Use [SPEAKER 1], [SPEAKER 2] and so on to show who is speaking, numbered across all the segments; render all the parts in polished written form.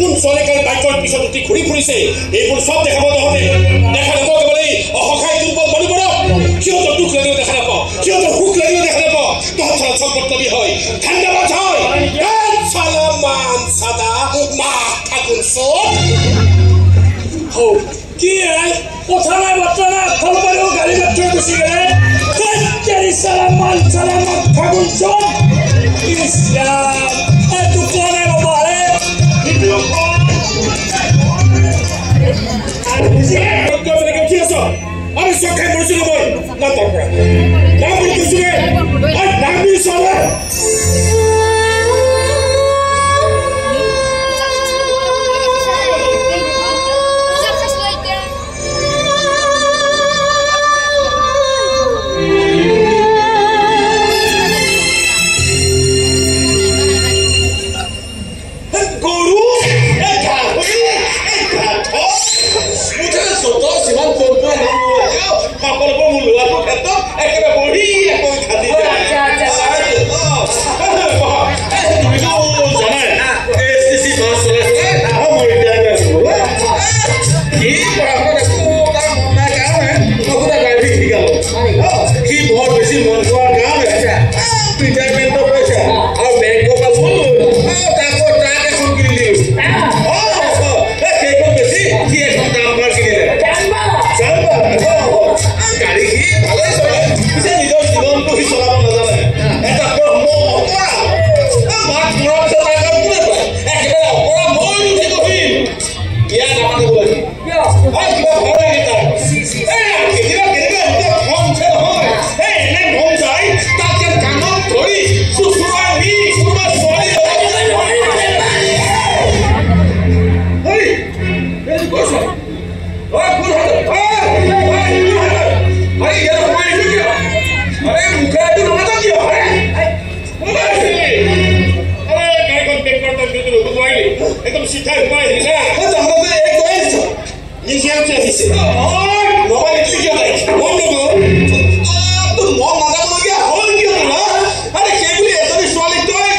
[SPEAKER 1] কোন চলেকাল বাইকৰ পিছত উঠি ঘূৰি ফুৰিছে এইবোৰ সব দেখাব নহ'লে দেখা নাপাব কেৱল অসহায় দুৰ্বল মানুহবোৰক সিহঁতৰ দুখ লাগিলেও দেখা নাপাওঁ সিহঁতৰ সুখ লাগিলেও দেখা নাপাওঁ তহঁতৰ চকটবি হয় ঠাণ্ডাবাজ হয় চালামান চাদা মা ঠাকুৰ চোট কি কথা নাই বাৰ্তা নাই ফলবাৰেও গাড়ী মাত্ৰ গুচি গ'লে চালামান চালামান ঠাকুৰ চোট ইছলাম এইটো কোৱা নাই বাবা আমি সখাই বলছি নয় না তারপর না বলতেছি আর নামি চলে एकदम सीधा हुआ है ना तो हम लोग एक वॉइस ये क्या चाहिए और मोबाइल इतनी क्या है कौन लोग तो मॉल मांगा बोल गया और क्यों ना अरे केबल ऐसा भी सवाल तो है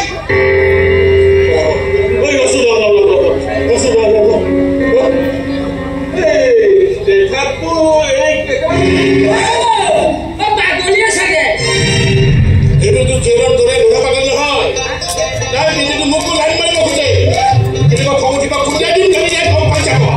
[SPEAKER 1] ओए वसूल ए देखा तो एक अब पागलिया सके ये तो चेहरा तोरे घोड़ा पागल ना ना ये तो मुंह को लाइन मार के खुदे कितने को खाऊं कितना खुदे दिन कभी जाए खाऊं पांच को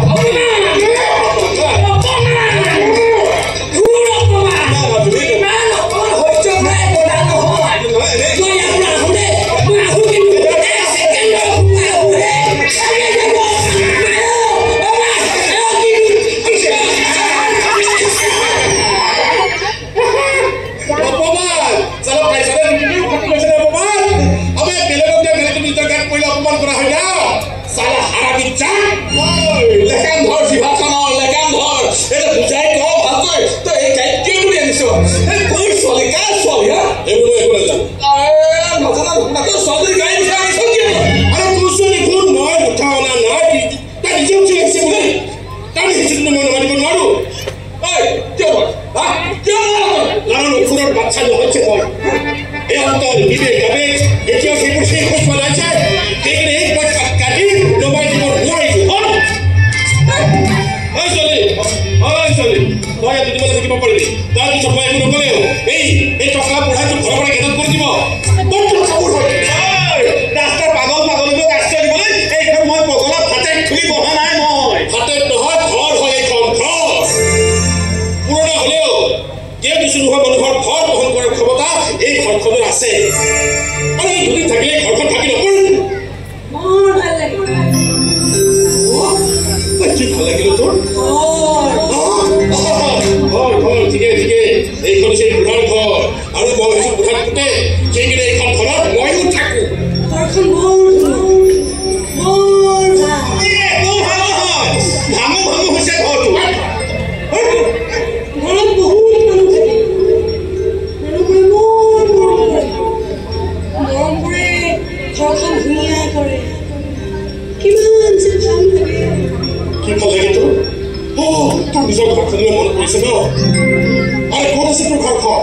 [SPEAKER 1] ঘৰখন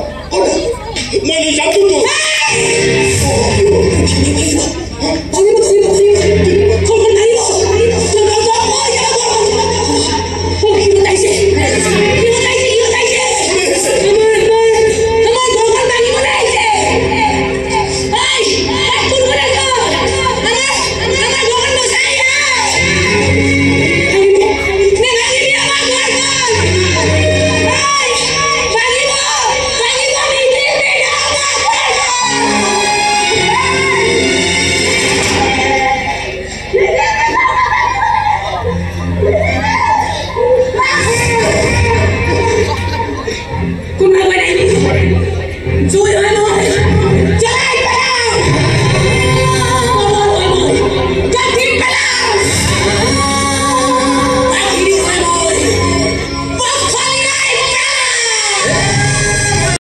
[SPEAKER 1] মই লৈ যাম কিন্তু
[SPEAKER 2] Cui ơi